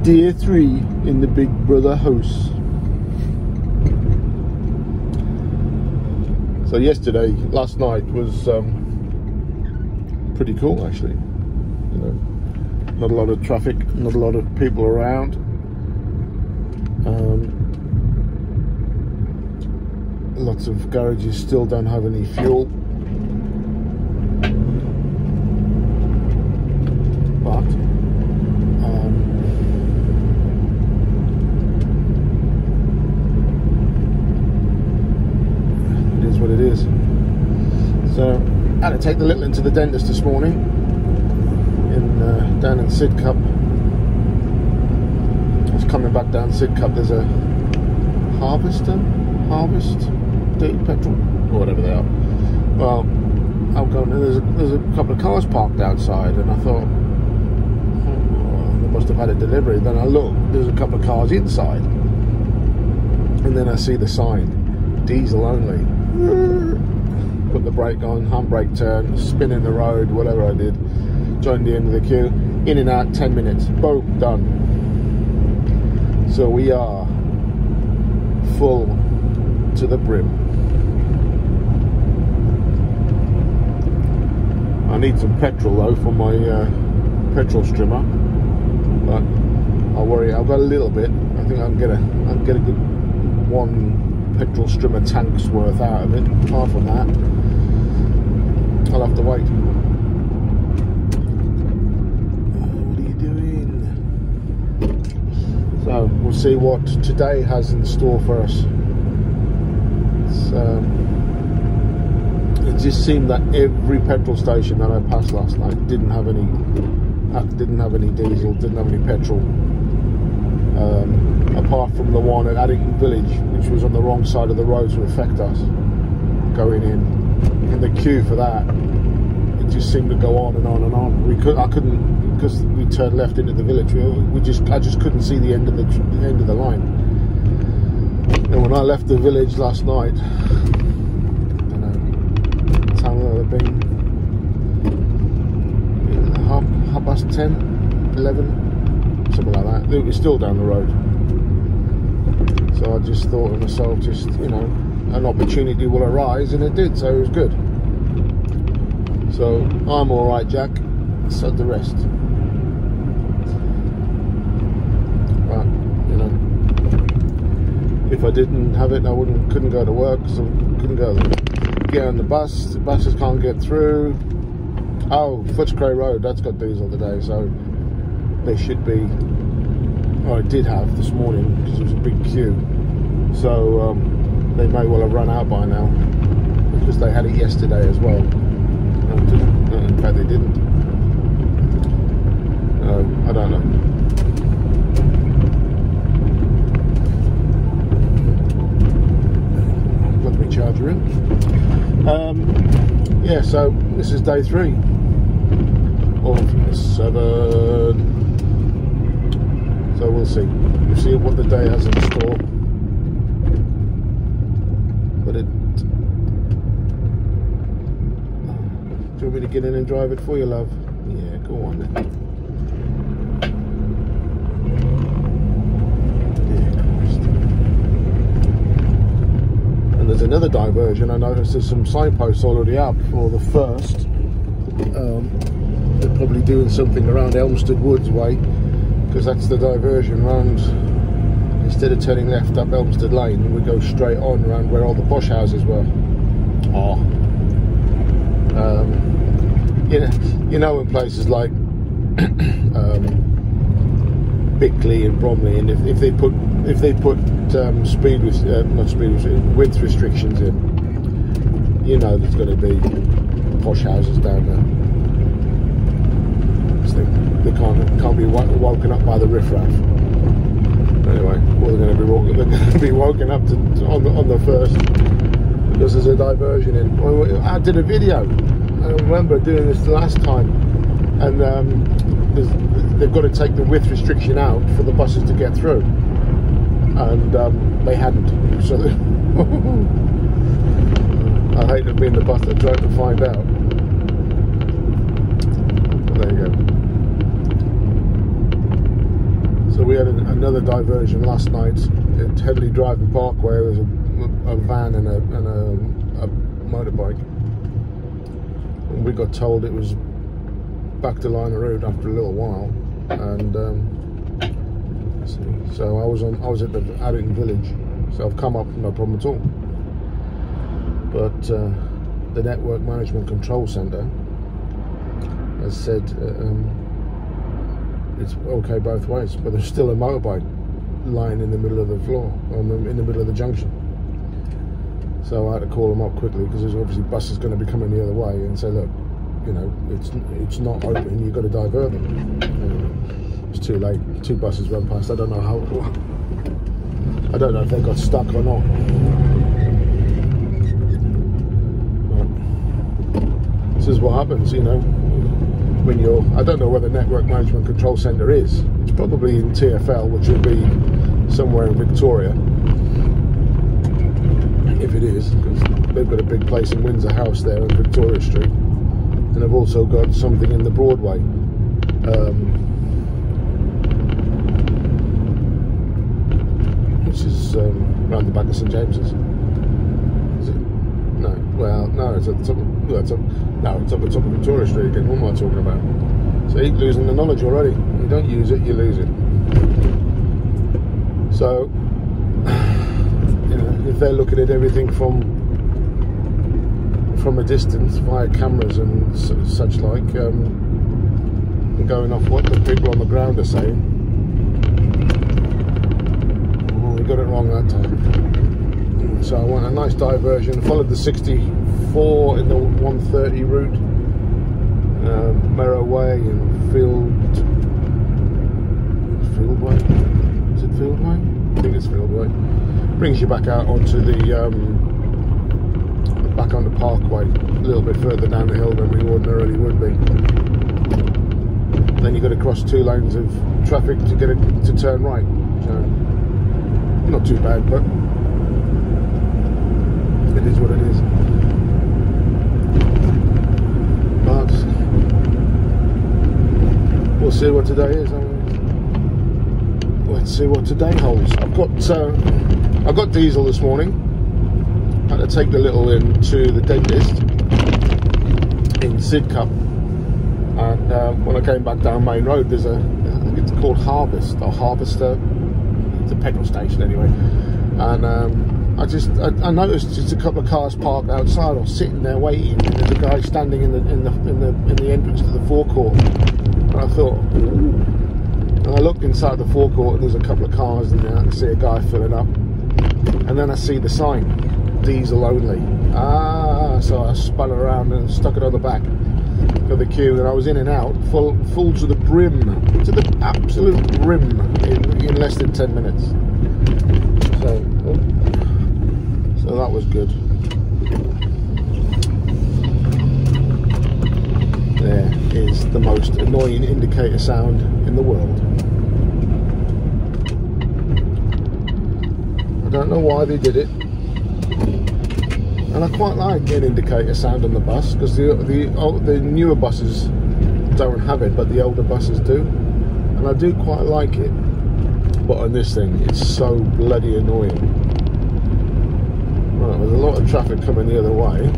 Day 3 in the Big Brother house. So last night was pretty cool actually. You know, not a lot of traffic, not a lot of people around. Lots of garages still don't have any fuel. But it is what it is. So I had to take the little one to the dentist this morning down in Sidcup. I was coming back down Sidcup. There's a Harvest petrol or whatever they are. Well, I'm going. There's a couple of cars parked outside, and I thought, oh, they must have had a delivery. Then I look, there's a couple of cars inside, and then I see the sign, diesel only. Put the brake on, handbrake turn, spin in the road, whatever I did. Joined the end of the queue. In and out, 10 minutes. Boom, done. So we are full to the brim. I need some petrol though for my petrol strimmer, but I'll worry. I've got a little bit. I think I can get a good 1 petrol strimmer tank's worth out of it. Apart from that, I'll have to wait. What are you doing? So we'll see what today has in store for us. It just seemed that every petrol station that I passed last night didn't have any diesel, didn't have any petrol, apart from the one at Addington Village, which was on the wrong side of the road to affect us going in the queue for that. It just seemed to go on and on and on. I couldn't, because we turned left into the village. I just couldn't see the end of the line. And when I left the village last night, I don't know, time would have been half past 10, 11, something like that. It was still down the road. So I just thought to myself, an opportunity will arise, and it did, so it was good. So I'm alright, Jack, so the rest. But, if I didn't have it, I couldn't go to work, so I couldn't get on the bus. The buses can't get through. Oh, Footscray Road, that's got diesel today, so they should be. Oh, I did have this morning because it was a big queue, so they may well have run out by now because they had it yesterday as well. In fact, they didn't. I don't know. Charger in. Yeah, so this is day 3 of 7. So we'll see what the day has in store. But do you want me to get in and drive it for you, love? Yeah, go on then. There's another diversion. I noticed there's some signposts already up for the first. They're probably doing something around Elmstead Woods way, because that's the diversion round. Instead of turning left up Elmstead Lane, we go straight on around where all the posh houses were. You know, in places like Bickley and Bromley, and if they put width restrictions in, there's going to be posh houses down there. So they can't be woken up by the riffraff. Anyway, well, they're going to be woken up on the first, because there's a diversion in. I did a video. I remember doing this the last time, and they've got to take the width restriction out for the buses to get through, and they hadn't. So I hate to be in the bus that tried to find out. But there you go. So So we had another diversion last night at Heavily Driving Parkway. There was a van and a motorbike, and we got told it was back to line of road after a little while, and so I was at the Addington village, so I've come up, no problem at all. But the Network Management Control Centre has said it's okay both ways, but there's still a motorbike lying in the middle of the floor, in the middle of the junction. So I had to call them up quickly, because there's obviously buses going to be coming the other way, and say, look, you know, it's not open, you've got to divert them. It's too late. 2 buses went past. I don't know if they got stuck or not. But this is what happens, you know, when you're, I don't know where the Network Management Control Centre is. It's probably in TfL, which will be somewhere in Victoria, if it is, because they've got a big place in Windsor House there on Victoria Street, and they've also got something in the Broadway, which is round the back of St James's. Is it? No. Well, no, it's at the top of, it's up the top of Victoria Street again. What am I talking about? So you're losing the knowledge already. You don't use it, you lose it. So, you know, if they're looking at everything from a distance via cameras and such like, and going off what the people on the ground are saying, well, we got it wrong that time. So I want a nice diversion. Followed the 64 in the 130 route, Merrow Way and Fieldway. Is it Fieldway? I think it's Fieldway. Brings you back out onto the back on the Parkway, a little bit further down the hill than we ordinarily would be. Then you've got to cross 2 lanes of traffic to get it to turn right. So not too bad, but it is what it is. But we'll see what today is. Let's see what today holds. I've got diesel this morning. I had to take the little into the dentist in Sidcup, and when I came back down Main Road, there's I think it's called Harvest or Harvester. It's a petrol station anyway, and I noticed just a couple of cars parked outside. I was sitting there waiting, and there's a guy standing in the entrance to the forecourt, and I thought, ooh. And I looked inside the forecourt, and there's a couple of cars in there. I can see a guy filling up, and then I see the sign, diesel only. So I spun around and stuck it on the back of the queue, and I was in and out, full to the brim, to the absolute brim in less than 10 minutes. So that was good. There is the most annoying indicator sound in the world. I don't know why they did it, and I quite like an indicator sound on the bus, because the newer buses don't have it, but the older buses do, and I do quite like it. But on this thing, it's so bloody annoying. Right, there's a lot of traffic coming the other way.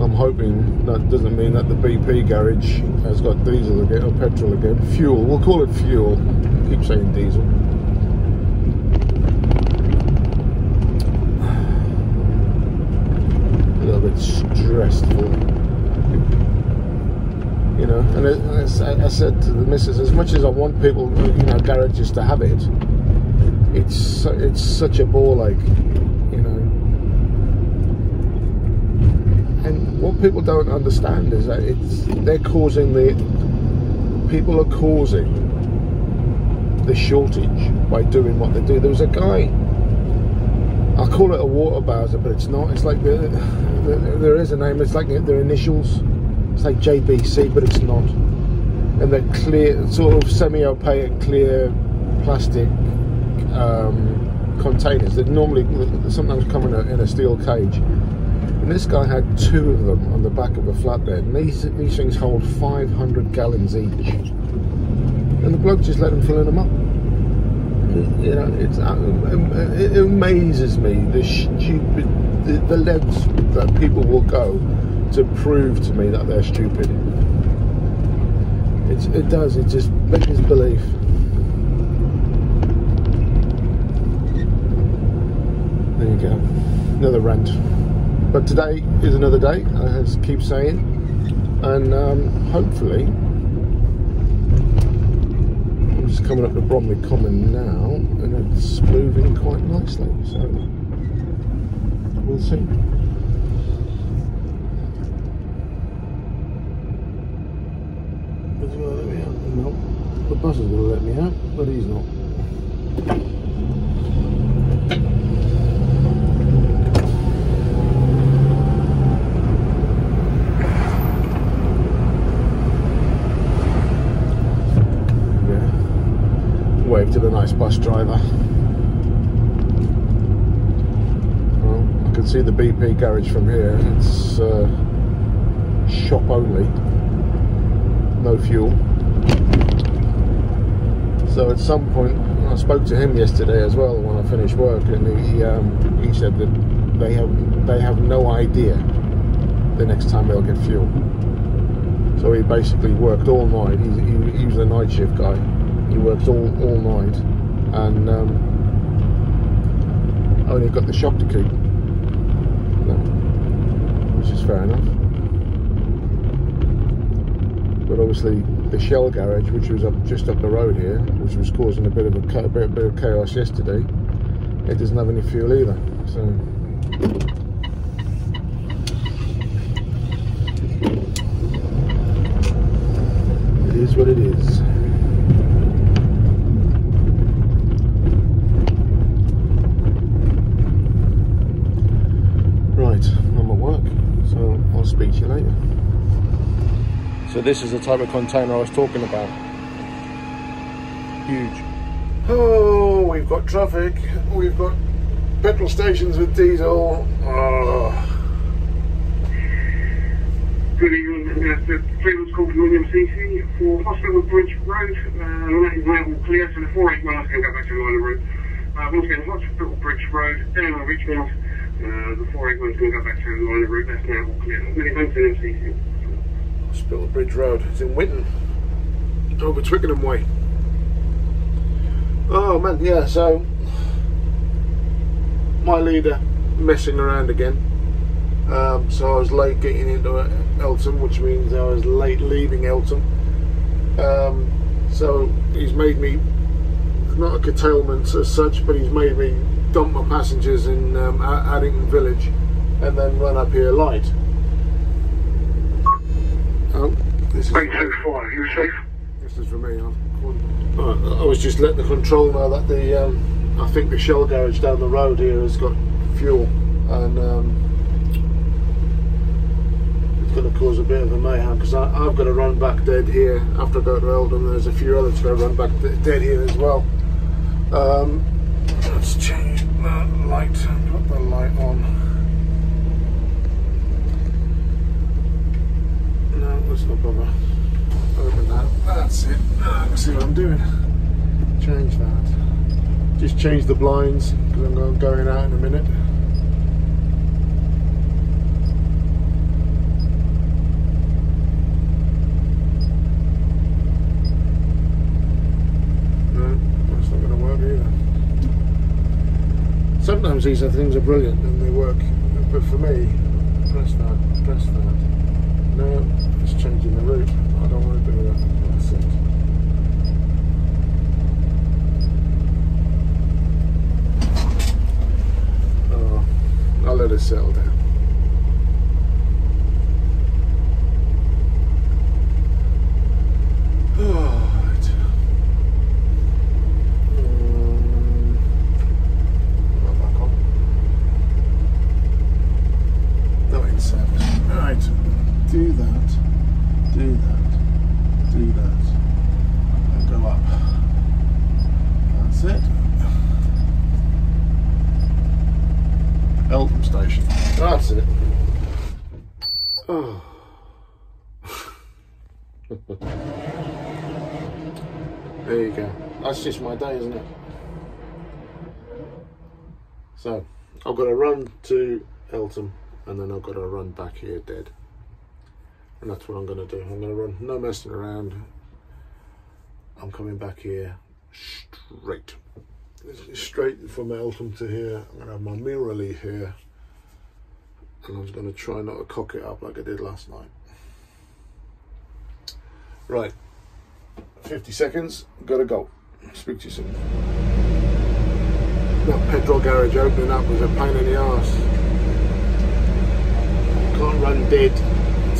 I'm hoping that doesn't mean that the BP garage has got diesel again, or petrol again. Fuel, we'll call it fuel. I keep saying diesel. A little bit stressful. You know, and as I said to the missus, as much as I want people, you know, garages to have it, it's such a ball ache, you know. And what people don't understand is that people are causing the shortage by doing what they do. There was a guy, I'll call it a water bowser, but it's not. It's like there is a name. It's like their initials. It's like JBC, but it's not. And they're clear, sort of semi-opaque, clear plastic containers that normally sometimes come in a steel cage. And this guy had 2 of them on the back of a flatbed, and these things hold 500 gallons each. and the bloke just let them filling them up. You know, it amazes me the stupid, the lengths that people will go to prove to me that they're stupid. It does. It just beggars belief. There you go, another rant. But today is another day, as I keep saying, and hopefully, I'm just coming up to Bromley Common now, and it's moving quite nicely. So we'll see. Is he going to let me out? No, the bus is going to let me out, but he's not. Wave to the nice bus driver. Well, I can see the BP garage from here. It's shop only, no fuel. So at some point, I spoke to him yesterday as well when I finished work, and he said that they have no idea the next time they'll get fuel. So he basically worked all night. He was a night shift guy. He worked all night, and only got the shop to keep, which is fair enough. But obviously, the Shell garage, which was just up the road here, which was causing a bit of chaos yesterday, it doesn't have any fuel either. So it is what it is. I'm at work, so I'll speak to you later. So this is the type of container I was talking about. Huge. Oh, we've got traffic. We've got petrol stations with diesel. Oh. Good evening. The train was called from CC for Hospital Bridge Road. That is now all clear, so the 481 can go back to the line of road. Once again, Hospital Bridge Road, down on Richmond. The 481 is going to go back to the line of route. That's now all clear. Many thanks to MCC. Hospital Bridge Road. It's in Winton, over Twickenham way. Oh man, yeah. So my leader messing around again. So I was late getting into Elton, which means I was late leaving Elton. So he's made me, not a curtailment as such, but he's made me dump my passengers in Addington village and then run up here light. Oh, this is for me. You safe? This is for me. I was just letting the control know that the I think the Shell garage down the road here has got fuel, and it's going to cause a bit of a mayhem because I've got to run back dead here after I go to Eldon. There's a few others got to run back dead here as well. Let's change that light, put the light on. No, let's not bother. Open that. That's it. Let's see what I'm doing. Change that. Just change the blinds because I'm going out in a minute. No, that's not going to work either. Sometimes these things are brilliant and they work, but for me, press that, press that. No, it's changing the route. I don't want to do that. That's it. Oh, I'll let it settle down. Do that, do that, do that, and go up. That's it. Elton station. That's it. Oh. There you go. That's just my day, isn't it? So, I've got to run to Elton, and then I've got to run back here dead. And that's what I'm going to do. I'm going to run, no messing around. I'm coming back here straight from Elton to here. I'm going to have my meal relief here. And I'm just going to try not to cock it up like I did last night. Right. 50 seconds, gotta go. Speak to you soon. That petrol garage opening up was a pain in the arse. Can't run dead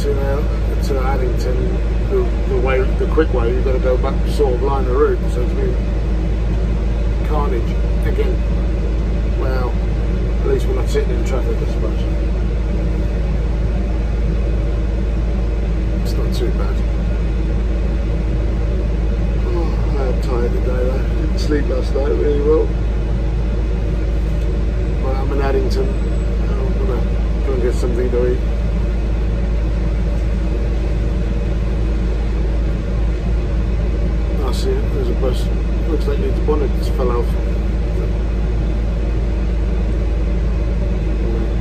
to Addington the quick way. You've got to go back sort of line of route, so it's been carnage again. Well, at least we're not sitting in traffic, I suppose. It's not too bad. I'm tired today though. Didn't sleep last night really well. But I'm in Addington. I'm gonna go and get something to eat. I see it. There's a bus. Looks like its bonnet just fell off.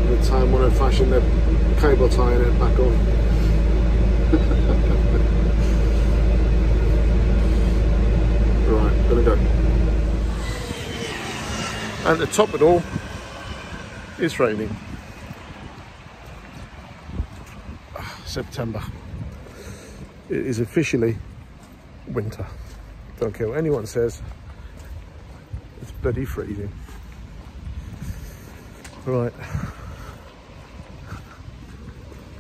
The time when I fashioned the cable tying it back on. Right, gonna go. And the top of it all, it's raining. September. It is officially winter. Don't care what anyone says. It's bloody freezing. Right.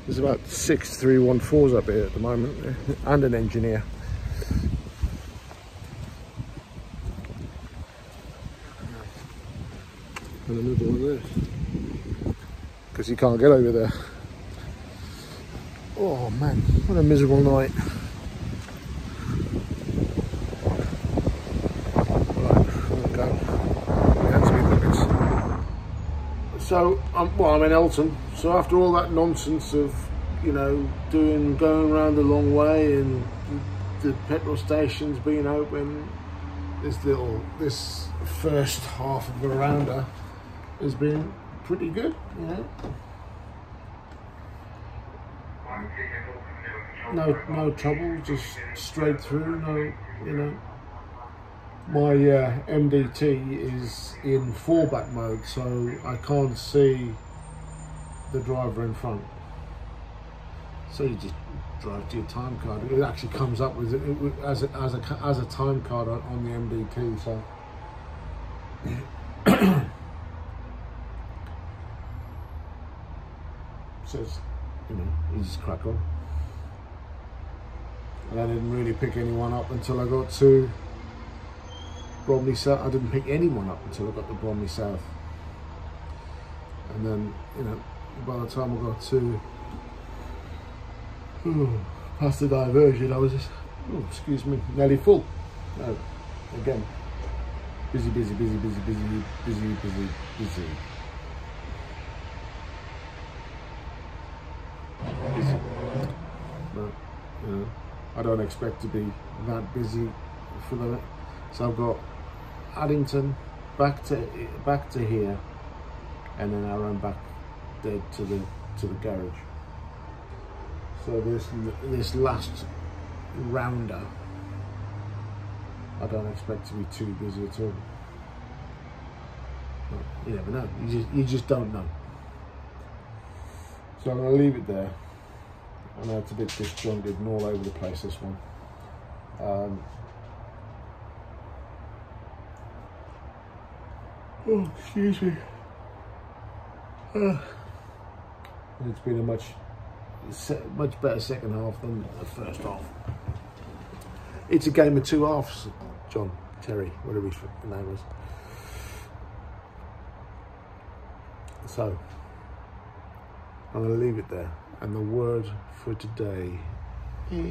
There's about 6 314s up here at the moment, and an engineer. And another one there, because you can't get over there. Oh man, what a miserable night. Right, we'll go. So, well, I'm in Elton. So after all that nonsense of, you know, going around the long way and the petrol stations being open, this first half of the rounder has been pretty good, you know. No trouble, just straight through. No, you know. My MDT is in fallback mode, so I can't see the driver in front. So you just drive to your time card. It actually comes up with as a time card on the MDT. So. Says, you know, you just crack on. And I didn't really pick anyone up until I got to Bromley South. I didn't pick anyone up until I got to Bromley South. And then, you know, by the time I got to past the diversion, I was just, excuse me, nearly full. No, again, busy. But, you know, I don't expect to be that busy for the. So I've got Addington back to here, and then I run back dead to the garage. So this last rounder, I don't expect to be too busy at all. But you never know. You just don't know. So I'm going to leave it there. I know it's a bit disjointed and all over the place, this one. Oh, excuse me. It's been a much better second half than the first half. It's a game of two halves, John, Terry, whatever his name is. So, I'm going to leave it there. And the word for today is...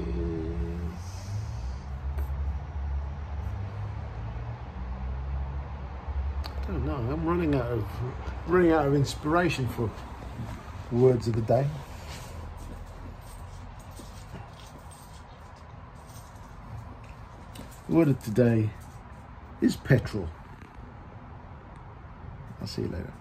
I don't know. I'm running out of inspiration for words of the day. word of today is petrol. I'll see you later.